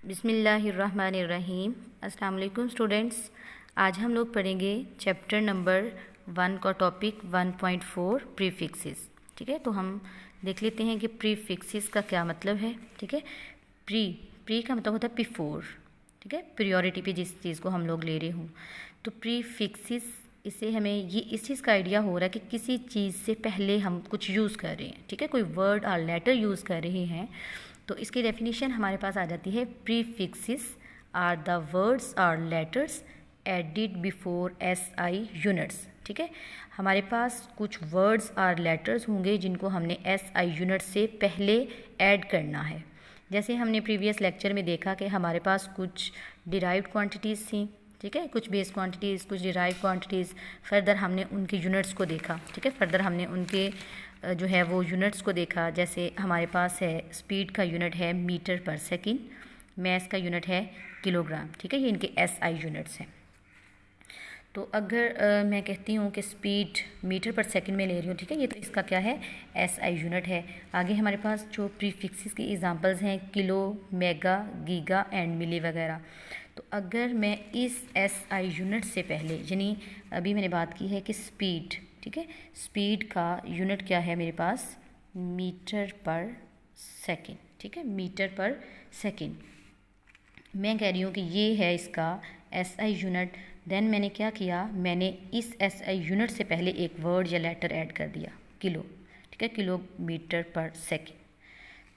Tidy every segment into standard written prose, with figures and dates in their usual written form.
बिस्मिल्लाहिर्रहमानिर्रहीम। अस्सलाम वालेकुम स्टूडेंट्स। आज हम लोग पढ़ेंगे चैप्टर नंबर 1 का टॉपिक 1.4 प्रीफिक्सेस। ठीक है, तो हम देख लेते हैं कि प्रीफिक्सेस का क्या मतलब है। ठीक है, प्री का मतलब होता है बिफोर। ठीक है, प्रियोरिटी पे जिस चीज़ को हम लोग ले रहे हों, तो प्रीफिक्सेस, इससे हमें ये इस चीज़ का आइडिया हो रहा है कि किसी चीज़ से पहले हम कुछ यूज़ कर रहे हैं। ठीक है, कोई वर्ड और लेटर यूज़ कर रहे हैं, तो इसकी डेफिनेशन हमारे पास आ जाती है, प्रीफिक्सेस आर द वर्ड्स और letters added before SI units. ठीक है, हमारे पास कुछ वर्ड्स और लेटर्स होंगे जिनको हमने SI यूनिट से पहले ऐड करना है। जैसे हमने प्रीवियस लेक्चर में देखा कि हमारे पास कुछ डिराइव्ड क्वांटिटीज़ थी। ठीक है, कुछ बेस क्वांटिटीज़, कुछ डिराइव क्वांटिटीज़। फर्दर हमने उनके यूनिट्स को देखा। ठीक है, फर्दर हमने उनके जो है वो यूनिट्स को देखा। जैसे हमारे पास है, स्पीड का यूनिट है मीटर पर सेकंड, मैस का यूनिट है किलोग्राम। ठीक है, ये इनके SI यूनिट्स हैं। तो अगर मैं कहती हूँ कि स्पीड मीटर पर सेकंड में ले रही हूँ, ठीक है, ये तो इसका क्या है, SI यूनिट है। आगे हमारे पास जो प्रीफिक्सेस की एग्जांपल्स हैं, किलो, मेगा, गीगा एंड मिली वगैरह। तो अगर मैं इस SI यूनिट से पहले, यानी अभी मैंने बात की है कि स्पीड, ठीक है, स्पीड का यूनिट क्या है मेरे पास, मीटर पर सेकंड। ठीक है, मीटर पर सेकंड। मैं कह रही हूँ कि ये है इसका SI यूनिट। देन मैंने क्या किया, मैंने इस SI यूनिट से पहले एक वर्ड या लेटर ऐड कर दिया, किलो। ठीक है, किलोमीटर पर सेकंड।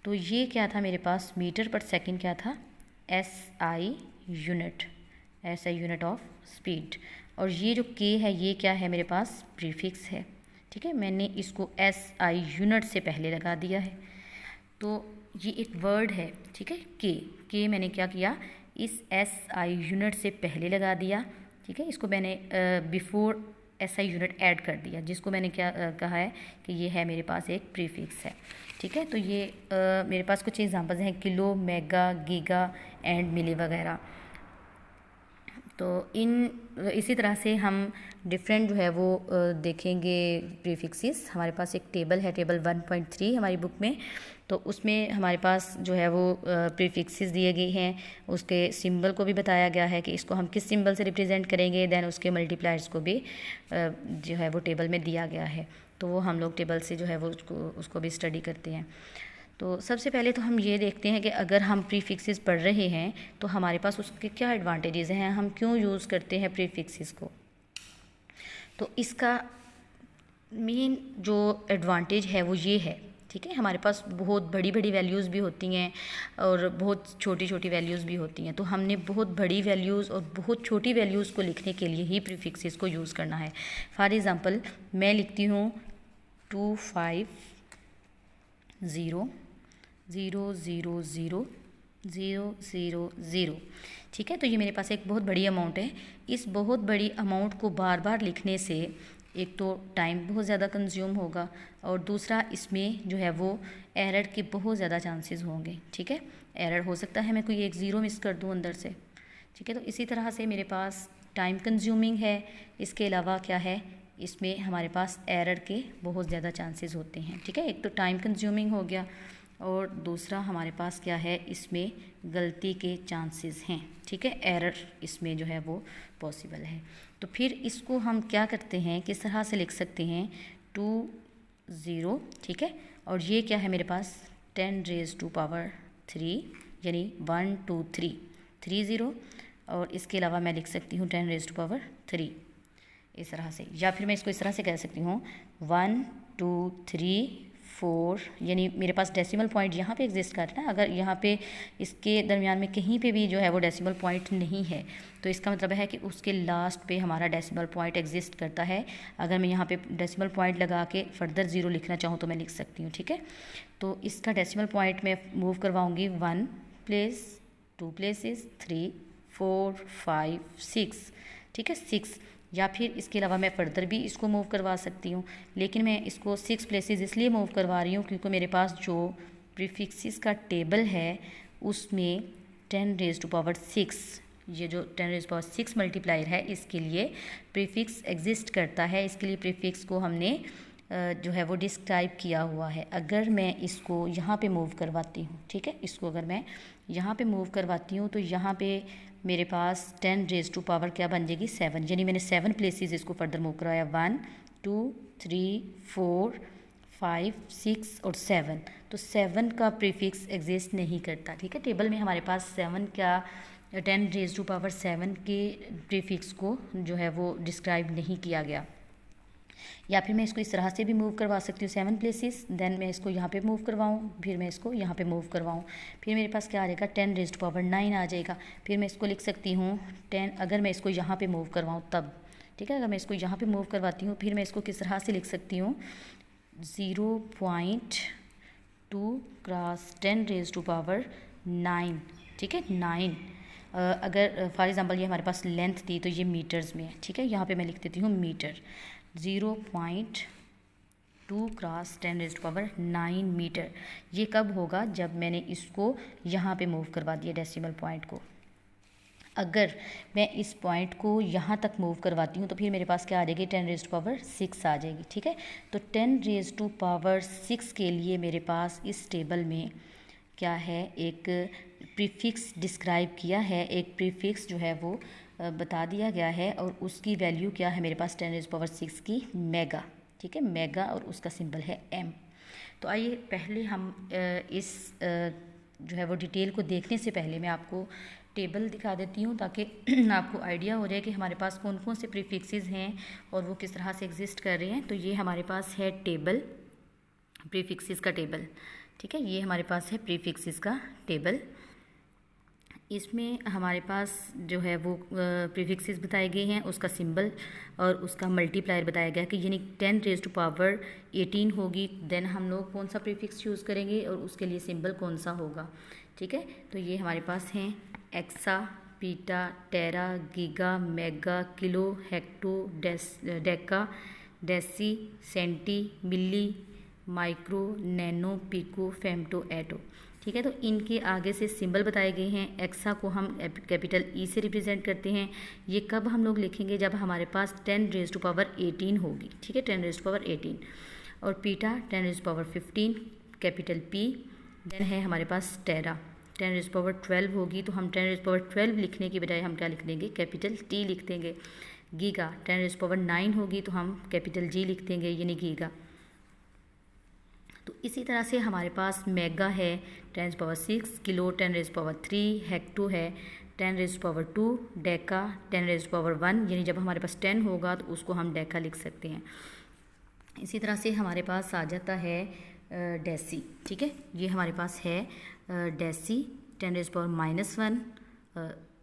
तो ये क्या था मेरे पास, मीटर पर सेकंड क्या था, SI unit, SI unit of speed. और ये जो K है, ये क्या है मेरे पास, प्रीफिक्स है। ठीक है, मैंने इसको SI यूनिट से पहले लगा दिया है। तो ये एक वर्ड है, ठीक है, के मैंने क्या किया, इस SI यूनिट से पहले लगा दिया। ठीक है, इसको मैंने बिफोर SI यूनिट ऐड कर दिया, जिसको मैंने क्या कहा है कि ये है मेरे पास एक प्रीफिक्स है। ठीक है, तो ये मेरे पास कुछ एग्जांपल्स हैं, किलो, मेगा, गीगा एंड मिली वगैरह। तो इसी तरह से हम डिफरेंट जो है वो देखेंगे प्रीफिक्सेस। हमारे पास एक टेबल है, टेबल 1.3 हमारी बुक में। तो उसमें हमारे पास जो है वो प्रीफिक्सेस दिए गए हैं, उसके सिंबल को भी बताया गया है कि इसको हम किस सिंबल से रिप्रेजेंट करेंगे। देन उसके मल्टीप्लायर्स को भी जो है वो टेबल में दिया गया है। तो वो हम लोग टेबल से जो है वो उसको भी स्टडी करते हैं। तो सबसे पहले तो हम ये देखते हैं कि अगर हम प्रीफिक्सेस पढ़ रहे हैं तो हमारे पास उसके क्या एडवांटेजेस हैं, हम क्यों यूज़ करते हैं प्रीफिक्सेस को। तो इसका मेन जो एडवांटेज है वो ये है, ठीक है, हमारे पास बहुत बड़ी बड़ी वैल्यूज़ भी होती हैं और बहुत छोटी छोटी वैल्यूज़ भी होती हैं। तो हमने बहुत बड़ी वैल्यूज़ और बहुत छोटी वैल्यूज़ को लिखने के लिए ही प्रीफिक्सेस को यूज़ करना है। फॉर एग्ज़ाम्पल मैं लिखती हूँ 250000000। ठीक है, तो ये मेरे पास एक बहुत बड़ी अमाउंट है। इस बहुत बड़ी अमाउंट को बार बार लिखने से एक तो टाइम बहुत ज़्यादा कंज्यूम होगा और दूसरा इसमें जो है वो एरर के बहुत ज़्यादा चांसेस होंगे। ठीक है, एरर हो सकता है मैं कोई एक ज़ीरो मिस कर दूँ अंदर से। ठीक है, तो इसी तरह से मेरे पास टाइम कंज्यूमिंग है। इसके अलावा क्या है, इसमें हमारे पास एरर के बहुत ज़्यादा चांसेस होते हैं। ठीक है, एक तो टाइम कंज्यूमिंग हो गया और दूसरा हमारे पास क्या है, इसमें गलती के चांसेस हैं। ठीक है, एरर इसमें जो है वो पॉसिबल है। तो फिर इसको हम क्या करते हैं, किस तरह से लिख सकते हैं, 20, ठीक है, और ये क्या है मेरे पास 10⁻³ यानी 1 2 3 30। और इसके अलावा मैं लिख सकती हूँ 10⁻³ इस तरह से, या फिर मैं इसको इस तरह से कह सकती हूँ 1 2 3 4, यानी मेरे पास डेसिमल पॉइंट यहाँ पे एग्जिस्ट करता है। अगर यहाँ पे इसके दरमियान में कहीं पे भी जो है वो डेसिमल पॉइंट नहीं है, तो इसका मतलब है कि उसके लास्ट पे हमारा डेसिमल पॉइंट एग्जिस्ट करता है। अगर मैं यहाँ पे डेसिमल पॉइंट लगा के फर्दर ज़ीरो लिखना चाहूँ तो मैं लिख सकती हूँ। ठीक है, तो इसका डेसिमल पॉइंट मैं मूव करवाऊँगी 1 प्लेस, 2 प्लेसेस, 3 4 5 6। ठीक है, 6, या फिर इसके अलावा मैं फर्दर भी इसको मूव करवा सकती हूँ, लेकिन मैं इसको 6 प्लेसेस इसलिए मूव करवा रही हूँ क्योंकि मेरे पास जो प्रीफिक्सेस का टेबल है उसमें 10⁻⁶, ये जो 10⁻⁶ मल्टीप्लायर है, इसके लिए प्रीफिक्स एग्जिस्ट करता है। इसके लिए प्रीफिक्स को हमने जो है वो डिस्क्राइब किया हुआ है। अगर मैं इसको यहाँ पे मूव करवाती हूँ, ठीक है, इसको अगर मैं यहाँ पे मूव करवाती हूँ तो यहाँ पे मेरे पास 10 रेज़ टू पावर क्या बन जाएगी 7, यानी मैंने 7 प्लेसेस इसको फर्दर मूव करवाया, 1 2 3 4 5 6 और 7। तो 7 का प्रीफिक्स एग्जिस्ट नहीं करता, ठीक है। टेबल में हमारे पास 7 का 10 रेज़ टू पावर 7 के प्रीफिक्स को जो है वो डिस्क्राइब नहीं किया गया। या फिर मैं इसको इस तरह से भी मूव करवा सकती हूँ 7 प्लेसेस, देन मैं इसको यहाँ पे मूव करवाऊँ, फिर मैं इसको यहाँ पे मूव करवाऊँ, फिर मेरे पास क्या आ जाएगा 10 रेज़ टू पावर 9 आ जाएगा। फिर मैं इसको लिख सकती हूँ 10, अगर मैं इसको यहाँ पे मूव करवाऊँ तब, ठीक है, अगर मैं इसको यहाँ पे मूव करवाती हूँ फिर मैं इसको किस तरह से लिख सकती हूँ 0.2 क्रॉस 10 रेज़ टू पावर 9, ठीक है, 9। अगर फॉर एग्ज़ाम्पल ये हमारे पास लेंथ थी तो ये मीटर्स में है, ठीक है, यहाँ पे मैं लिख देती हूँ metre, 0.2 cross 10 raise to power 9 metre. ये कब होगा, जब मैंने इसको यहाँ पे मूव करवा दिया डेसिमल पॉइंट को। अगर मैं इस पॉइंट को यहाँ तक मूव करवाती हूँ तो फिर मेरे पास क्या आ जाएगी 10 रेज़ टू पावर 6 आ जाएगी, ठीक है। तो 10 रेज़ टू पावर 6 के लिए मेरे पास इस टेबल में क्या है, एक प्रीफिक्स डिस्क्राइब किया है, एक प्रीफिक्स जो है वो बता दिया गया है और उसकी वैल्यू क्या है मेरे पास 10 रेज़ पावर 6 की मेगा, ठीक है, मेगा, और उसका सिंबल है एम। तो आइए पहले हम इस जो है वो डिटेल को देखने से पहले मैं आपको टेबल दिखा देती हूँ ताकि आपको आइडिया हो जाए कि हमारे पास कौन कौन से प्रीफिक्सेस हैं और वो किस तरह से एग्जिस्ट कर रहे हैं। तो ये हमारे पास है टेबल, प्रीफिक्सेस का टेबल, ठीक है, ये हमारे पास है प्रीफिक्सेस का टेबल। इसमें हमारे पास जो है वो प्रीफिक्सेस बताए गए हैं, उसका सिंबल और उसका मल्टीप्लायर बताया गया कि यानी 10 रेज़ टू पावर 18 होगी, देन हम लोग कौन सा प्रीफिक्स यूज़ करेंगे और उसके लिए सिंबल कौन सा होगा, ठीक है। तो ये हमारे पास हैं exa, peta, tera, giga, mega, kilo, hecto, deca, deci, centi, milli, micro, nano, pico, femto, atto, ठीक है। तो इनके आगे से सिंबल बताए गए हैं। एक्सा को हम कैपिटल ई से रिप्रेजेंट करते हैं। ये कब हम लोग लिखेंगे, जब हमारे पास 10 रेज़ टू पावर 18 होगी, ठीक है, 10 रेज़ टू पावर 18। और peta 10 raise to power 15 capital P. Then है हमारे पास टेरा 10 रेज़ टू पावर 12 होगी, तो हम 10 रेज़ टू पावर 12 लिखने की बजाय हम क्या लिख देंगे, कैपिटल टी लिख देंगे। गीगा 10 रेज़ टू पावर 9 होगी तो हम कैपिटल जी लिख देंगे, यानी गीगा। तो इसी तरह से हमारे पास मेगा है 10 raise power 6, kilo 10 raise power 3, hecto है 10 raise power 2, Deka 10 raise power 1, यानी जब हमारे पास 10 होगा तो उसको हम डेका लिख सकते हैं। इसी तरह से हमारे पास आ जाता है डेसी, ठीक है, ये हमारे पास है डेसी 10 रेज़ पावर -1,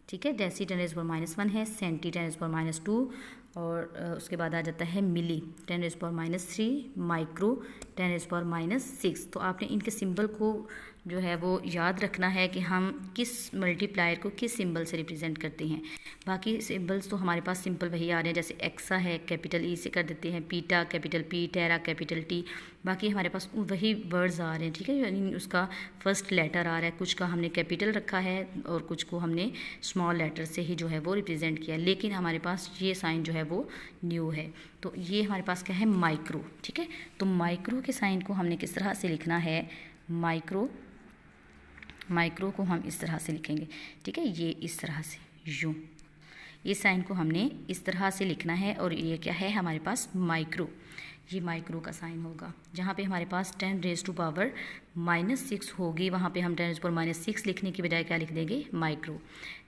ठीक है, डेसी 10 रेज़ पावर -1 है, सेंटी 10 रेज़ पावर -2, और उसके बाद आ जाता है मिली 10 raise power -3, micro 10 raise power -6। तो आपने इनके सिंबल को जो है वो याद रखना है कि हम किस मल्टीप्लायर को किस सिंबल से रिप्रेजेंट करते हैं। बाकी सिंबल्स तो हमारे पास सिंपल वही आ रहे हैं, जैसे एक्सा है कैपिटल ई से कर देते हैं, पीटा कैपिटल पी, टेरा कैपिटल टी, बाकी हमारे पास वही वर्ड्स आ रहे हैं, ठीक है, यानी उसका फर्स्ट लेटर आ रहा है, कुछ का हमने कैपिटल रखा है और कुछ को हमने स्मॉल लेटर से ही जो है वो रिप्रेजेंट किया, लेकिन हमारे पास ये साइन जो है वो न्यू है। तो ये हमारे पास क्या है, माइक्रो, ठीक है। तो माइक्रो के साइन को हमने किस तरह से लिखना है, माइक्रो को हम इस तरह से लिखेंगे, ठीक है, ये इस तरह से यूँ, इस साइन को हमने इस तरह से लिखना है। और ये क्या है हमारे पास माइक्रो, ये माइक्रो का साइन होगा। जहाँ पे हमारे पास 10 रेज़ टू पावर -6 होगी, वहाँ पे हम 10 रेज़ पावर -6 लिखने की बजाय क्या लिख देंगे, micro.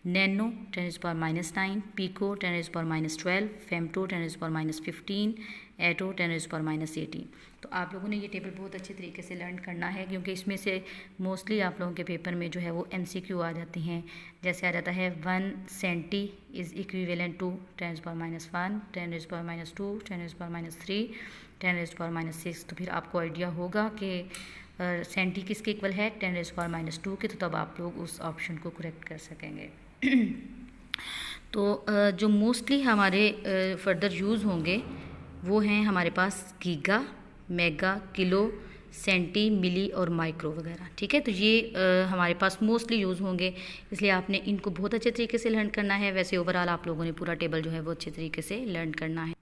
Nano 10 raise power -9, pico 10 raise power -12, femto 10 raise power -15, atto 10 raise power -18। तो आप लोगों ने ये टेबल बहुत अच्छे तरीके से लर्न करना है, क्योंकि इसमें से मोस्टली आप लोगों के पेपर में जो है वो MCQ आ जाती हैं। जैसे आ जाता है 1 centi is equivalent to 10 raise power -1, 10 raise power -2, 10 raise power -3, 10 raise power -6। तो फिर आपको आइडिया होगा कि सेंटी किसके इक्वल है, 10 रेज़ पावर -2 के, तो तब आप लोग उस ऑप्शन को करेक्ट कर सकेंगे। तो जो मोस्टली हमारे फर्दर यूज़ होंगे वो हैं हमारे पास गीगा, मेगा, किलो, सेंटी, मिली और माइक्रो वगैरह, ठीक है। तो ये हमारे पास मोस्टली यूज़ होंगे, इसलिए आपने इनको बहुत अच्छे तरीके से लर्न करना है। वैसे ओवरऑल आप लोगों ने पूरा टेबल जो है वो अच्छे तरीके से लर्न करना है।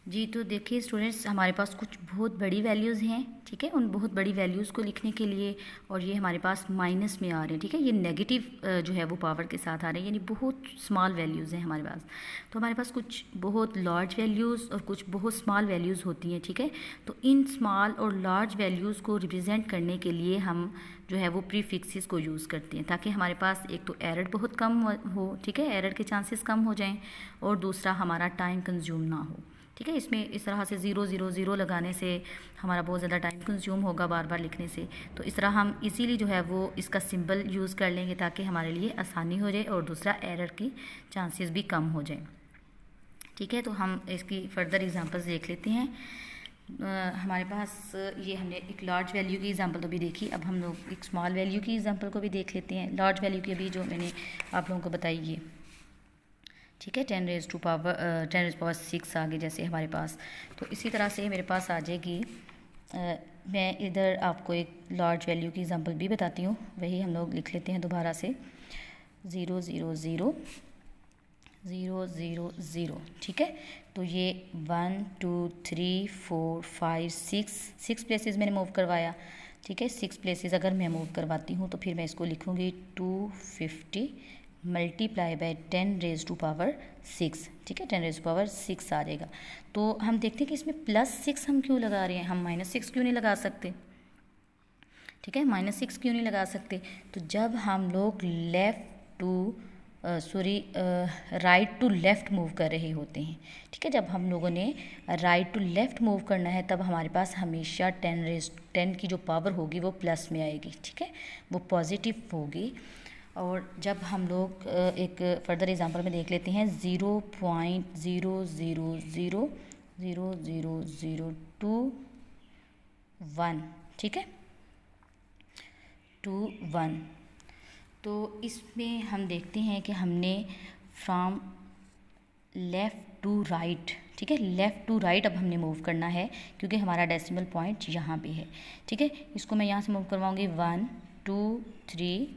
जी, तो देखिए स्टूडेंट्स, हमारे पास कुछ बहुत बड़ी वैल्यूज़ हैं, ठीक है। उन बहुत बड़ी वैल्यूज़ को लिखने के लिए, और ये हमारे पास माइनस में आ रहे हैं, ठीक है। ये नेगेटिव जो है वो पावर के साथ आ रहे हैं, यानी बहुत स्मॉल वैल्यूज़ हैं हमारे पास। तो हमारे पास कुछ बहुत लार्ज वैल्यूज़ और कुछ बहुत स्मॉल वैल्यूज़ होती हैं, ठीक है। तो इन स्मॉल और लार्ज वैल्यूज़ को रिप्रेजेंट करने के लिए हम जो है वो प्रीफिक्सेस को यूज़ करते हैं, ताकि हमारे पास एक तो एरर बहुत कम हो, ठीक है, एरर के चांसेस कम हो जाएँ, और दूसरा हमारा टाइम कंज्यूम ना हो, ठीक है। इसमें इस तरह से 0 0 0 लगाने से हमारा बहुत ज़्यादा टाइम कंज्यूम होगा बार बार लिखने से। तो इस तरह हम इजीली जो है वो इसका सिंबल यूज़ कर लेंगे, ताकि हमारे लिए आसानी हो जाए, और दूसरा एरर की चांसेस भी कम हो जाए, ठीक है। तो हम इसकी फर्दर एग्जांपल्स देख लेते हैं। हमारे पास ये हमने एक लार्ज वैल्यू की एग्जांपल तो भी देखी, अब हम लोग एक स्मॉल वैल्यू की एग्जांपल को भी देख लेते हैं। लार्ज वैल्यू की अभी जो मैंने आप लोगों को बताई ये, ठीक है, 10 रेज़ टू पावर 6 आ गई जैसे हमारे पास। तो इसी तरह से मेरे पास आ जाएगी, मैं इधर आपको एक लार्ज वैल्यू की एग्जांपल भी बताती हूँ, वही हम लोग लिख लेते हैं दोबारा से। 0 0 0 0 0 0, ठीक है। तो ये 1 2 3 4 5 6 प्लेसेस मैंने मूव करवाया, ठीक है। 6 प्लेसेस अगर मैं मूव करवाती हूँ तो फिर मैं इसको लिखूँगी 250 multiply by 10 raise to power 6, ठीक है। 10 रेज़ टू पावर 6 आ जाएगा। तो हम देखते हैं कि इसमें +6 हम क्यों लगा रहे हैं, हम -6 क्यों नहीं लगा सकते, ठीक है। -6 क्यों नहीं लगा सकते? तो जब हम लोग राइट टू लेफ़्ट मूव कर रहे होते हैं, ठीक है। जब हम लोगों ने राइट टू लेफ़्ट मूव करना है, तब हमारे पास हमेशा 10 की जो पावर होगी वो प्लस में आएगी, ठीक है, वो पॉजिटिव होगी। और जब हम लोग एक फर्दर एग्जांपल में देख लेते हैं, 0.00000021, ठीक है, 21। तो इसमें हम देखते हैं कि हमने फ्रॉम लेफ़्ट टू राइट, ठीक है, लेफ़्ट टू राइट अब हमने मूव करना है, क्योंकि हमारा डेसिमल पॉइंट यहाँ पे है, ठीक है। इसको मैं यहाँ से मूव करवाऊँगी 1 2 3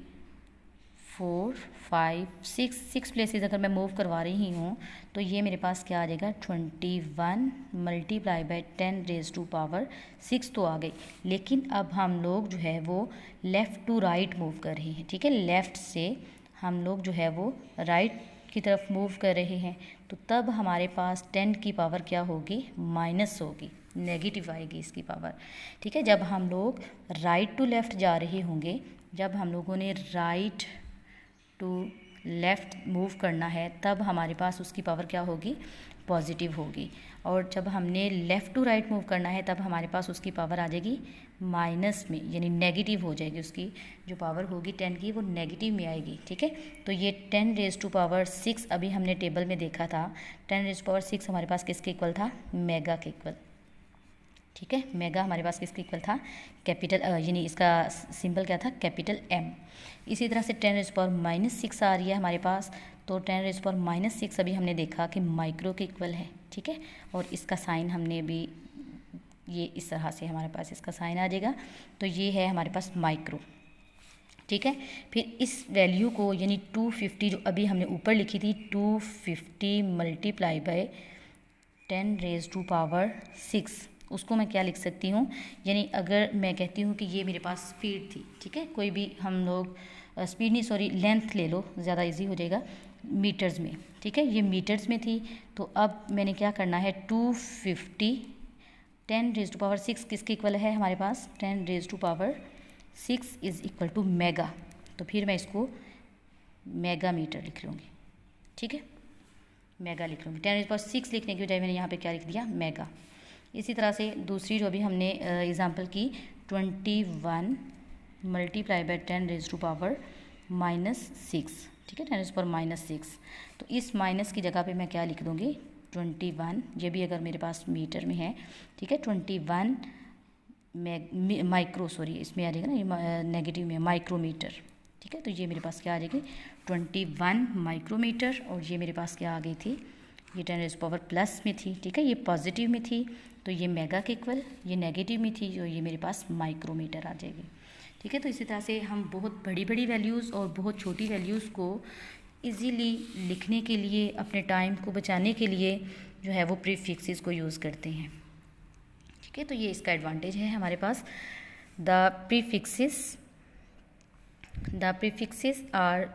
4 5 6 प्लेसेस अगर मैं मूव करवा रही हूँ, तो ये मेरे पास क्या आ जाएगा, 21 multiply by 10 raise to power 6 तो आ गई। लेकिन अब हम लोग जो है वो लेफ़्ट टू राइट मूव कर रहे हैं, ठीक है, लेफ़्ट से हम लोग जो है वो राइट की तरफ मूव कर रहे हैं। तो तब हमारे पास 10 की पावर क्या होगी, माइनस होगी, नेगेटिव आएगी इसकी पावर, ठीक है। जब हम लोग राइट टू लेफ़्ट जा रहे होंगे, जब हम लोगों ने राइट टू लेफ़्ट मूव करना है, तब हमारे पास उसकी पावर क्या होगी, पॉजिटिव होगी। और जब हमने लेफ़्ट टू राइट मूव करना है, तब हमारे पास उसकी पावर आ जाएगी माइनस में, यानी नेगेटिव हो जाएगी। उसकी जो पावर होगी 10 की वो नेगेटिव में आएगी, ठीक है। तो ये 10 रेज़ टू पावर 6 अभी हमने टेबल में देखा था, 10 रेज़ टू पावर 6 हमारे पास किसके इक्वल था, मेगा के इक्वल, ठीक है। मेगा हमारे पास किसके इक्वल था, कैपिटल, यानी इसका सिंबल क्या था, कैपिटल M। इसी तरह से 10 रेज़ पावर -6 आ रही है हमारे पास, तो 10 रेज़ पावर -6 अभी हमने देखा कि माइक्रो के इक्वल है, ठीक है। और इसका साइन हमने भी, ये इस तरह से हमारे पास इसका साइन आ जाएगा, तो ये है हमारे पास माइक्रो, ठीक है। फिर इस वैल्यू को, यानी 250 जो अभी हमने ऊपर लिखी थी, 250 multiply by 10 raise to power 6, उसको मैं क्या लिख सकती हूँ, यानी अगर मैं कहती हूँ कि ये मेरे पास स्पीड थी, ठीक है, कोई भी हम लोग स्पीड नहीं, सॉरी, लेंथ ले लो, ज़्यादा इजी हो जाएगा, मीटर्स में, ठीक है, ये मीटर्स में थी। तो अब मैंने क्या करना है, 250 10 रेज़ टू पावर 6 किसके इक्वल है हमारे पास, 10 raise to power 6 is equal to mega. तो फिर मैं इसको मेगा मीटर लिख लूँगी, ठीक है, मेगा लिख लूँगी। 10 रेज़ टू पावर 6 लिखने की बजाय मैंने यहाँ पे क्या लिख दिया, मेगा। इसी तरह से दूसरी जो अभी हमने एग्जांपल की, 21 multiply by 10 raise to power -6, ठीक है, 10 रेज़ टू पावर -6। तो इस माइनस की जगह पे मैं क्या लिख दूँगी, 21, ये भी अगर मेरे पास मीटर में है, ठीक है, 21 माइक्रो, सॉरी इसमें आ जाएगा ना, ये नेगेटिव में माइक्रोमीटर, ठीक है। तो ये मेरे पास क्या आ जाएगी, 21 माइक्रोमीटर, और ये मेरे पास क्या आ गई थी, ये 10 रेज़ पावर प्लस में थी, ठीक है, ये पॉजिटिव में थी, तो ये मेगा के इक्वल, ये नेगेटिव में थी, जो ये मेरे पास माइक्रोमीटर आ जाएगी, ठीक है। तो इसी तरह से हम बहुत बड़ी बड़ी वैल्यूज़ और बहुत छोटी वैल्यूज़ को इजीली लिखने के लिए, अपने टाइम को बचाने के लिए जो है वो प्रीफिक्सेस को यूज़ करते हैं। ठीक है, तो ये इसका एडवांटेज है हमारे पास। The prefixes are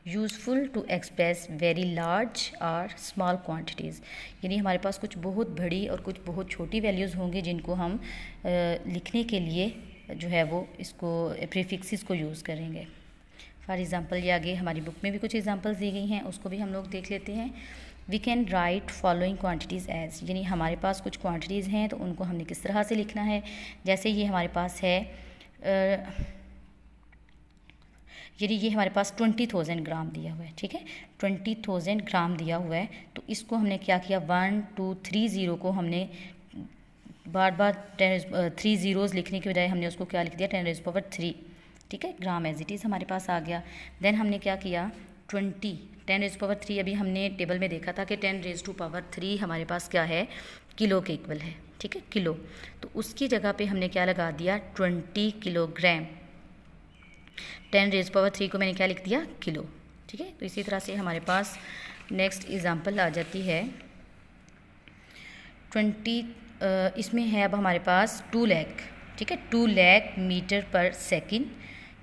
useful to express very large और स्मॉल क्वांटिटीज़, यानी हमारे पास कुछ बहुत बड़ी और कुछ बहुत छोटी वैल्यूज़ होंगी जिनको हम लिखने के लिए जो है वो इसको प्रीफिक्सेस को यूज़ करेंगे। फॉर एग्ज़ाम्पल ये आगे हमारी बुक में भी कुछ एग्जांपल्स दी गई हैं, उसको भी हम लोग देख लेते हैं। We can write following quantities as, यानी हमारे पास कुछ क्वांटिटीज़ हैं तो उनको हमने किस तरह से लिखना है। जैसे ये हमारे पास है यदि ये हमारे पास 20,000 ग्राम दिया हुआ है, ठीक है, 20,000 ग्राम दिया हुआ है, तो इसको हमने क्या किया, 1 2 3 0 को हमने बार बार 3 ज़ीरोज़ लिखने के बजाय हमने उसको क्या लिख दिया, 10⁻3, ठीक है, ग्राम एज इट इज़ हमारे पास आ गया। देन हमने क्या किया, 10⁻3 अभी हमने टेबल में देखा था कि 10⁻3 हमारे पास क्या है, किलो के इक्वल है, ठीक है, किलो। तो उसकी जगह पे हमने क्या लगा दिया, 20 किलोग्राम। 10⁻3 को मैंने क्या लिख दिया, किलो, ठीक है। तो इसी तरह से हमारे पास नेक्स्ट एग्जांपल आ जाती है 20, इसमें है अब हमारे पास 2 लाख, ठीक है, 2 लाख मीटर पर सेकंड,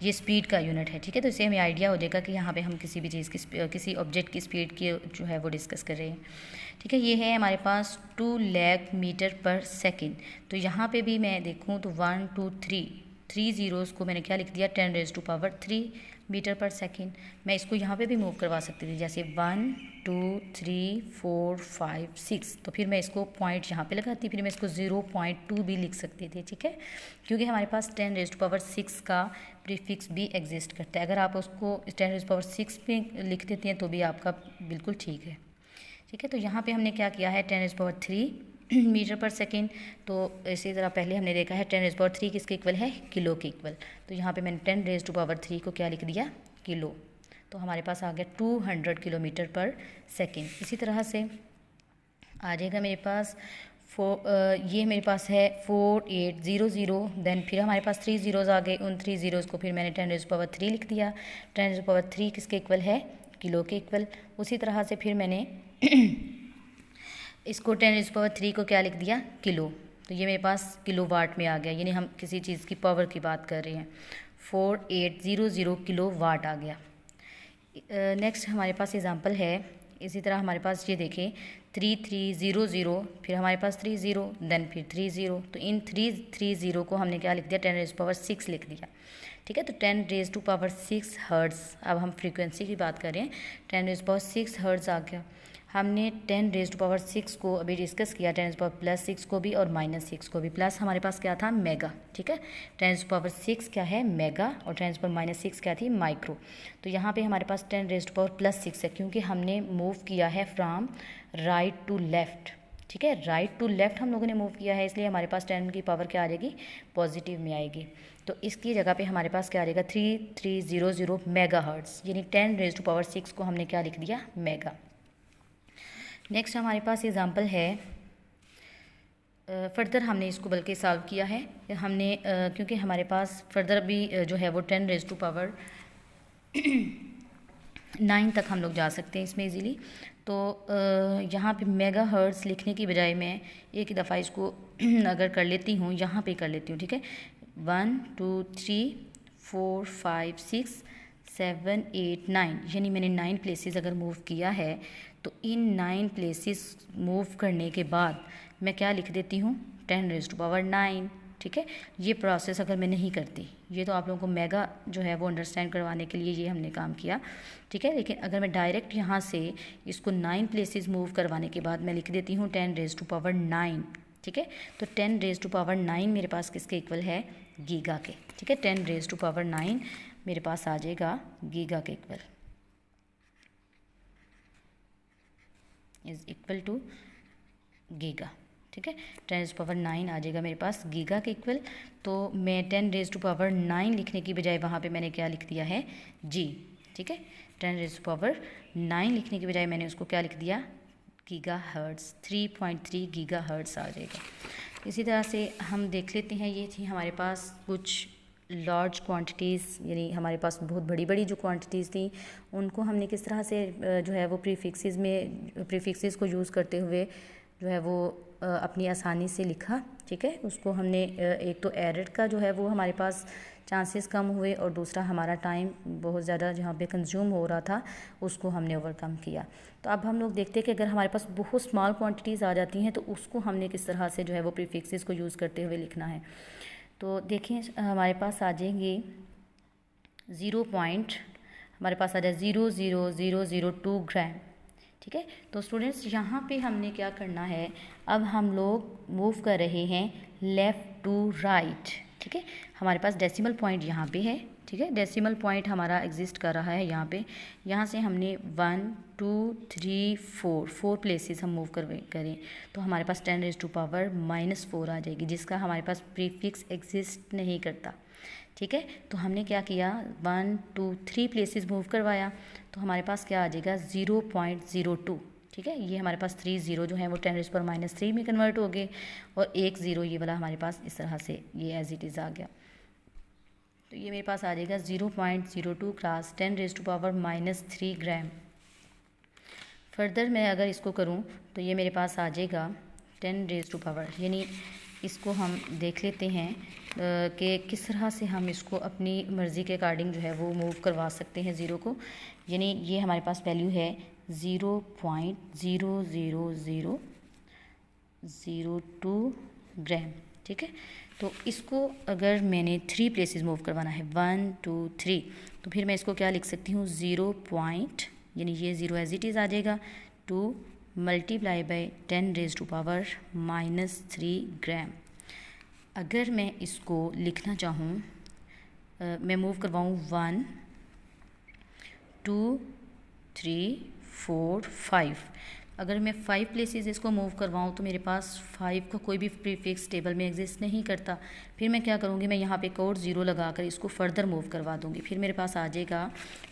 ये स्पीड का यूनिट है, ठीक है। तो इससे हमें आइडिया हो जाएगा कि यहाँ पे हम किसी भी चीज़ की, किसी ऑब्जेक्ट की स्पीड की जो है वो डिस्कस कर रहे हैं, ठीक है। ये है हमारे पास 2 लाख मीटर पर सेकंड। तो यहाँ पे भी मैं देखूँ तो 1 2 3 ज़ीरोज़ को मैंने क्या लिख दिया, 10⁻3 मीटर पर सेकंड। मैं इसको यहाँ पे भी मूव करवा सकती थी, जैसे 1 2 3 4 5 6, तो फिर मैं इसको पॉइंट यहाँ पे लगाती, फिर मैं इसको 0.2 भी लिख सकती थी, ठीक है, क्योंकि हमारे पास 10⁻6 का प्रीफिक्स भी एग्जिस्ट करता है। अगर आप उसको 10⁻6 पे लिख देते हैं तो भी आपका बिल्कुल ठीक है, ठीक है। तो यहाँ पे हमने क्या किया है, 10⁻3 मीटर पर सेकेंड। तो इसी तरह पहले हमने देखा है 10⁻3 किसके इक्वल है, किलो के इक्वल। तो यहाँ पे मैंने 10⁻3 को क्या लिख दिया, किलो। तो हमारे पास आ गया 200 किलोमीटर पर सेकेंड। इसी तरह से आ जाएगा मेरे पास ये मेरे पास है 4800, देन फिर हमारे पास 3 ज़ीरोज़ आ गए, उन 3 ज़ीरोज़ को फिर मैंने 10⁻3 लिख दिया। 10⁻3 किसके इक्वल है, किलो के इक्वल। उसी तरह से फिर मैंने इसको 10⁻3 को क्या लिख दिया, किलो। तो ये मेरे पास किलो वाट में आ गया, यानी हम किसी चीज़ की पावर की बात कर रहे हैं। 4800 किलो वाट आ गया। नेक्स्ट हमारे पास एग्जांपल है, इसी तरह हमारे पास ये देखें 3300, फिर हमारे पास 3 ज़ीरो, देन फिर 3 ज़ीरो। तो इन 3 ज़ीरो को हमने क्या लिख दिया, 10⁻6 लिख दिया, ठीक है। तो 10⁻6 हर्ट्ज़, अब हम फ्रीक्वेंसी की बात करें, 10⁻6 हर्ट्ज़ आ गया। हमने 10⁻6 को अभी डिस्कस किया, 10⁻+6 को भी और -6 को भी, प्लस हमारे पास क्या था, मेगा, ठीक है। 10⁻6 क्या है, मेगा, और 10⁻6 क्या थी, माइक्रो। तो यहाँ पे हमारे पास 10⁻+6 है, क्योंकि हमने मूव किया है फ्रॉम राइट टू लेफ़्ट, ठीक है, राइट टू लेफ़्ट हम लोगों ने मूव किया है, इसलिए हमारे पास 10 की पावर क्या आ जाएगी, पॉजिटिव में आएगी। तो इसकी जगह पे हमारे पास क्या आ जाएगा, 3300 मेगा हर्ट्ज़, यानी 10⁻6 को हमने क्या लिख दिया, मेगा। नेक्स्ट हमारे पास एग्जांपल है, फर्दर हमने इसको बल्कि सॉल्व किया है हमने, क्योंकि हमारे पास फर्दर भी जो है वो 10⁻9 तक हम लोग जा सकते हैं इसमें इजीली। तो यहाँ पे मेगा हर्ट्ज़ लिखने की बजाय मैं एक दफ़ा इसको अगर कर लेती हूँ, यहाँ पे कर लेती हूँ, ठीक है, 1 2 3 4 5 6 7 8 9, यानी मैंने 9 प्लेसेस अगर मूव किया है, तो इन 9 प्लेसेस मूव करने के बाद मैं क्या लिख देती हूँ, 10⁻9, ठीक है। ये प्रोसेस अगर मैं नहीं करती, ये तो आप लोगों को मेगा जो है वो अंडरस्टैंड करवाने के लिए ये हमने काम किया, ठीक है। लेकिन अगर मैं डायरेक्ट यहाँ से इसको 9 प्लेसेस मूव करवाने के बाद मैं लिख देती हूँ 10⁻9, ठीक है। तो 10⁻9 मेरे पास किसके इक्वल है, गीगा के, ठीक है। 10⁻9 मेरे पास आ जाएगा गीगा के equal, is equal to giga, ठीक है। 10⁻9 आ जाएगा मेरे पास गीगा के इक्वल। तो मैं 10⁻9 लिखने की बजाय वहाँ पे मैंने क्या लिख दिया है, जी, ठीक है। 10⁻9 लिखने की बजाय मैंने उसको क्या लिख दिया, गीगा हर्ट्ज़, 3.3 गीगा हर्ट्ज़ आ जाएगा। इसी तरह से हम देख लेते हैं, ये थी हमारे पास कुछ लार्ज क्वांटिटीज़, यानी हमारे पास बहुत बड़ी बड़ी जो क्वांटिटीज़ थी उनको हमने किस तरह से जो है वो प्रीफिक्सेस को यूज़ करते हुए जो है वो अपनी आसानी से लिखा। ठीक है, उसको हमने एक तो एरर का जो है वो हमारे पास चांसेस कम हुए और दूसरा हमारा टाइम बहुत ज़्यादा जहाँ पे कंज्यूम हो रहा था उसको हमने ओवरकम किया। तो अब हम लोग देखते हैं कि अगर हमारे पास बहुत स्मॉल क्वांटिटीज़ आ जाती हैं तो उसको हमने किस तरह से जो है वो प्रीफिक्सेस को यूज़ करते हुए लिखना है। तो देखें हमारे पास आ जाएंगे 0 पॉइंट, हमारे पास आ जाए 0.0002 ग्राम। ठीक है, तो स्टूडेंट्स यहाँ पे हमने क्या करना है, अब हम लोग मूव कर रहे हैं लेफ़्ट टू राइट। ठीक है, हमारे पास डेसिमल पॉइंट यहाँ पे है। ठीक है, डेसिमल पॉइंट हमारा एग्जिस्ट कर रहा है यहाँ पे। यहाँ से हमने 1 2 3 4 प्लेसेस हम मूव करें तो हमारे पास 10⁻⁻4 आ जाएगी, जिसका हमारे पास प्रीफिक्स एग्जिस्ट नहीं करता। ठीक है, तो हमने क्या किया, 1 2 3 प्लेसेस मूव करवाया तो हमारे पास क्या आ जाएगा 0.02। ठीक है, ये हमारे पास 3 0 जो है वो 10⁻³ में कन्वर्ट हो गए और 1 0 ये वाला हमारे पास इस तरह से ये एज इट इज़ आ गया। तो ये मेरे पास आ जाएगा 0.02 क्रॉस 10⁻³ ग्राम। फर्दर मैं अगर इसको करूँ तो ये मेरे पास आ जाएगा 10⁻, यानी इसको हम देख लेते हैं कि किस तरह से हम इसको अपनी मर्ज़ी के अकॉर्डिंग जो है वो मूव करवा सकते हैं ज़ीरो को। यानी ये हमारे पास वैल्यू है 0.00002 ग्राम। ठीक है, तो इसको अगर मैंने 3 प्लेसेस मूव करवाना है 1 2 3, तो फिर मैं इसको क्या लिख सकती हूँ 0 पॉइंट, यानी ये 0 एज इट इज़ आ जाएगा 2 मल्टीप्लाई बाई 10⁻³ ग्राम। अगर मैं इसको लिखना चाहूँ, मैं मूव करवाऊँ 1 2 3 4 5, अगर मैं 5 प्लेसेस इसको मूव करवाऊँ तो मेरे पास 5 का कोई भी प्रीफिक्स टेबल में एग्जिस्ट नहीं करता। फिर मैं क्या करूँगी, मैं यहाँ पे एक और 0 लगा कर इसको फर्दर मूव करवा दूँगी, फिर मेरे पास आ जाएगा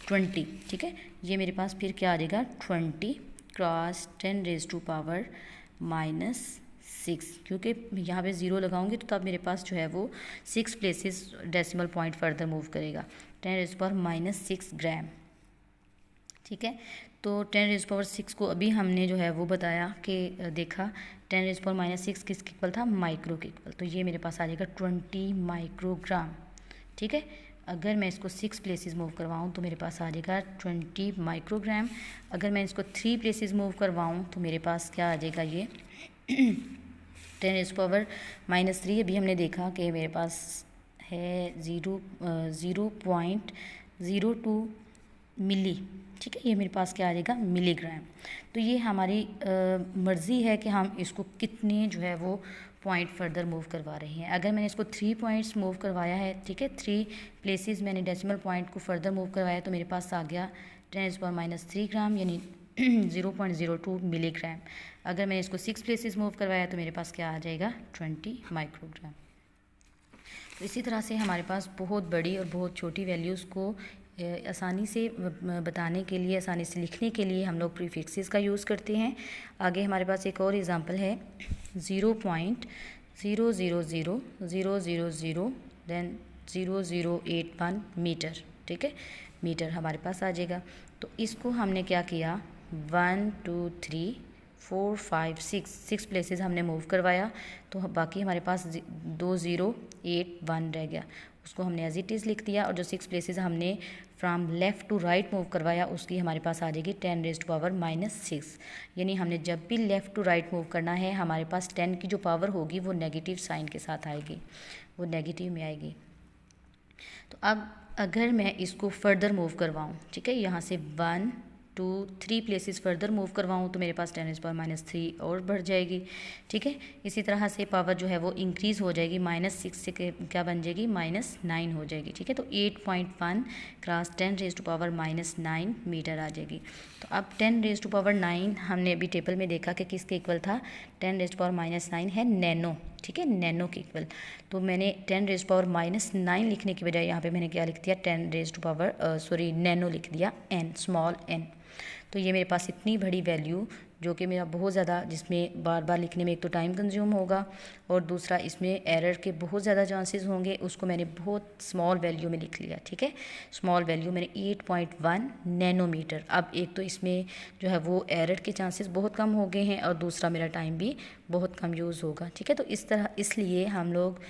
20। ठीक है, ये मेरे पास फिर क्या आ जाएगा 20 क्रॉस 10⁻⁻6, क्योंकि यहाँ पे 0 लगाऊंगी तो तब मेरे पास जो है वो 6 places decimal point further move करेगा 10⁻⁻6 ग्राम। ठीक है, तो 10⁻6 को अभी हमने जो है वो बताया कि देखा 10⁻6 किसके इक्वल था, माइक्रो के इक्वल। तो ये मेरे पास आ जाएगा 20 माइक्रोग्राम। ठीक है, अगर मैं इसको 6 प्लेसेस मूव करवाऊँ तो मेरे पास आ जाएगा 20 माइक्रोग्राम। अगर मैं इसको 3 प्लेसेस मूव करवाऊँ तो मेरे पास क्या आ जाएगा, ये 10⁻³ अभी हमने देखा कि मेरे पास है 0.02 मिली। ठीक है, ये मेरे पास क्या आ जाएगा मिलीग्राम। तो ये हमारी मर्ज़ी है कि हम इसको कितने जो है वो पॉइंट फर्दर मूव करवा रहे हैं। अगर मैंने इसको 3 पॉइंट्स मूव करवाया है, ठीक है, 3 प्लेसेस मैंने डेसिमल पॉइंट को फर्दर मूव करवाया तो मेरे पास आ गया 10⁻³ ग्राम, यानी 0.02 मिलीग्राम। अगर मैंने इसको 6 प्लेसेस मूव करवाया तो मेरे पास क्या आ जाएगा 20 माइक्रोग्राम। तो इसी तरह से हमारे पास बहुत बड़ी और बहुत छोटी वैल्यूज़ को आसानी से बताने के लिए, आसानी से लिखने के लिए हम लोग प्रीफिक्सेस का यूज़ करते हैं। आगे हमारे पास एक और एग्जांपल है 0.000000 देन 0081 मीटर। ठीक है, मीटर हमारे पास आ जाएगा। तो इसको हमने क्या किया 1 2 3 4 5 6 प्लेसेस हमने मूव करवाया तो बाकी हमारे पास 2081 रह गया, उसको हमने एज इट इज़ लिख दिया। और जो 6 प्लेसेस हमने from left to right move करवाया उसकी हमारे पास आ जाएगी 10⁻⁻6, यानी हमने जब भी लेफ़्ट टू राइट मूव करना है हमारे पास 10 की जो पावर होगी वो नेगेटिव साइन के साथ आएगी, वो नेगेटिव में आएगी। तो अब अगर मैं इसको फर्दर मूव करवाऊँ, ठीक है, यहाँ से 1 2 3 प्लेसेस फर्दर मूव करवाऊँ तो मेरे पास 10⁻³ और बढ़ जाएगी। ठीक है, इसी तरह से पावर जो है वो इंक्रीज़ हो जाएगी, -6 से क्या बन जाएगी -9 हो जाएगी। ठीक है, तो 8.1 क्रॉस 10⁻⁻9 मीटर आ जाएगी। तो अब 10⁻9 हमने अभी टेबल में देखा कि किसके इक्वल था, 10⁻9 है नैनो। ठीक है, नैनो के इक्वल। तो मैंने 10⁻9 लिखने की बजाय यहाँ पे मैंने क्या लिख दिया नैनो लिख दिया n, स्मॉल n। तो ये मेरे पास इतनी बड़ी वैल्यू जो कि मेरा बहुत ज़्यादा, जिसमें बार बार लिखने में एक तो टाइम कंज्यूम होगा और दूसरा इसमें एरर के बहुत ज़्यादा चांसेस होंगे। उसको मैंने बहुत स्मॉल वैल्यू में लिख लिया, ठीक है। स्मॉल वैल्यू मैंने 8.1 नैनोमीटर। अब एक तो इसमें जो है वो एरर के चांसेस बहुत कम हो गए हैं और दूसरा मेरा टाइम भी बहुत कम यूज़ होगा, ठीक है। तो इस तरह इसलिए हम लोग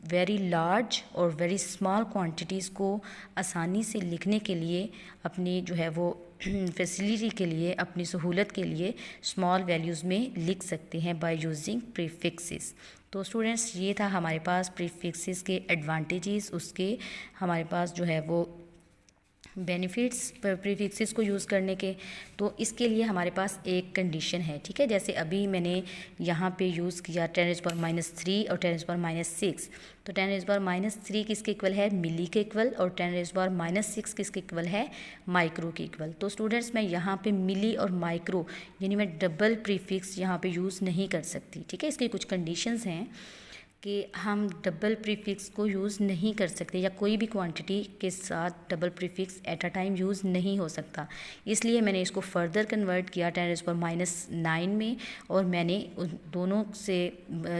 वेरी लार्ज और वेरी स्मॉल क्वांटिटीज़ को आसानी से लिखने के लिए, अपनी जो है वो फैसिलिटी के लिए, अपनी सहूलत के लिए स्मॉल वैल्यूज़ में लिख सकते हैं बाय यूजिंग प्रीफिक्सेस। तो स्टूडेंट्स, ये था हमारे पास प्रीफिक्सेस के एडवांटेजेस, उसके हमारे पास जो है वो बेनिफिट्स प्रीफिक्सेस को यूज़ करने के। तो इसके लिए हमारे पास एक कंडीशन है, ठीक है। जैसे अभी मैंने यहाँ पे यूज़ किया 10⁻³ और 10⁻⁶। तो 10⁻³ किसके इक्वल है? मिली के इक्वल। और 10⁻⁶ किसके इक्वल है? माइक्रो के इक्वल। तो स्टूडेंट्स, मैं यहाँ पे मिली और माइक्रो यानी मैं डबल प्रीफिक्स यहाँ पे यूज़ नहीं कर सकती, ठीक है। इसकी कुछ कंडीशंस हैं कि हम डबल प्रीफिक्स को यूज़ नहीं कर सकते, या कोई भी क्वांटिटी के साथ double prefix eight a time use नहीं हो सकता। इसलिए मैंने इसको फर्दर कन्वर्ट किया 10⁻⁹ में, और मैंने उन दोनों से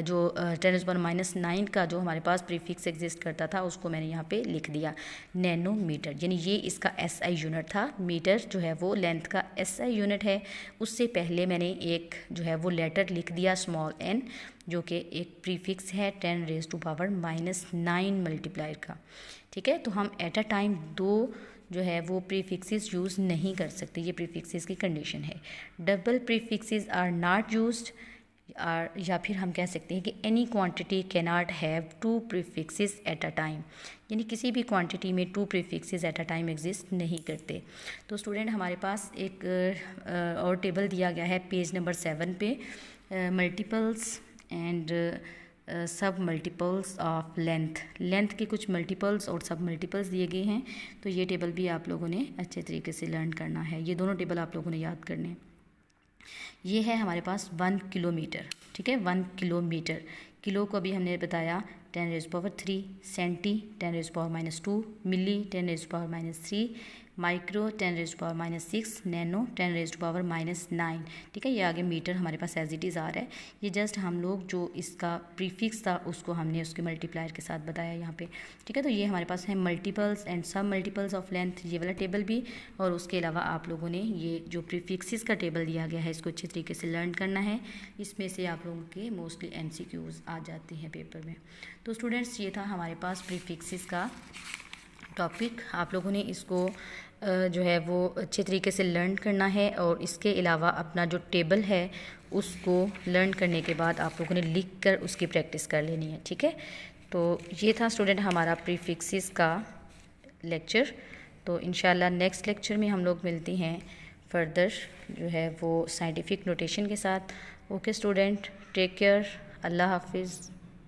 जो 10⁻⁹ का जो हमारे पास प्रीफिक्स एग्जिस्ट करता था उसको मैंने यहाँ पे लिख दिया नैनोमीटर, यानी ये इसका SI यूनिट था। मीटर जो है वो लेंथ का SI यूनिट है। उससे पहले मैंने एक जो है वो लेटर लिख दिया स्मॉल n, जो कि एक प्रीफिक्स है 10⁻⁻⁹ मल्टीप्लायर का, ठीक है। तो हम एट अ टाइम दो जो है वो प्रीफिक्सेस यूज़ नहीं कर सकते, ये प्रीफिक्सेस की कंडीशन है। Double prefixes are not used, या फिर हम कह सकते हैं कि any quantity can not have 2 prefixes at a time, यानी किसी भी क्वांटिटी में 2 prefixes at a time exist नहीं करते। तो स्टूडेंट, हमारे पास एक और टेबल दिया गया है पेज नंबर 7 पे, मल्टीपल्स एंड सब मल्टीपल्स ऑफ लेंथ के कुछ मल्टीपल्स और सब मल्टीपल्स दिए गए हैं। तो ये टेबल भी आप लोगों ने अच्छे तरीके से लर्न करना है। ये दोनों टेबल आप लोगों ने याद करने हैं। ये है हमारे पास 1 किलोमीटर, ठीक है। 1 किलोमीटर, किलो को अभी हमने बताया 10⁻³ सेंटी 10⁻⁻², मिली 10⁻⁻3, माइक्रो 10⁻⁻6, नैनो 10⁻⁻9, ठीक है। ये आगे मीटर हमारे पास एज इट इज़ आ रहा है। ये जस्ट हम लोग जो इसका प्रीफिक्स था उसको हमने उसके मल्टीप्लायर के साथ बताया यहाँ पे, ठीक है। तो ये हमारे पास है मल्टीपल्स एंड सब मल्टीपल्स ऑफ लेंथ, ये वाला टेबल भी। और उसके अलावा आप लोगों ने ये जो प्रीफिक्सेस का टेबल दिया गया है इसको अच्छे तरीके से लर्न करना है। इसमें से आप लोगों के मोस्टली MCQs आ जाते हैं पेपर में। तो स्टूडेंट्स, ये था हमारे पास प्रीफिक्सेस का टॉपिक। आप लोगों ने इसको जो है वो अच्छे तरीके से लर्न करना है, और इसके अलावा अपना जो टेबल है उसको लर्न करने के बाद आप लोगों ने लिख कर उसकी प्रैक्टिस कर लेनी है, ठीक है। तो ये था स्टूडेंट हमारा प्रीफिक्सेस का लेक्चर। तो इंशाल्लाह नेक्स्ट लेक्चर में हम लोग मिलते हैं फर्दर जो है वो साइंटिफिक नोटेशन के साथ। ओके स्टूडेंट, टेक केयर, अल्लाह हाफिज़।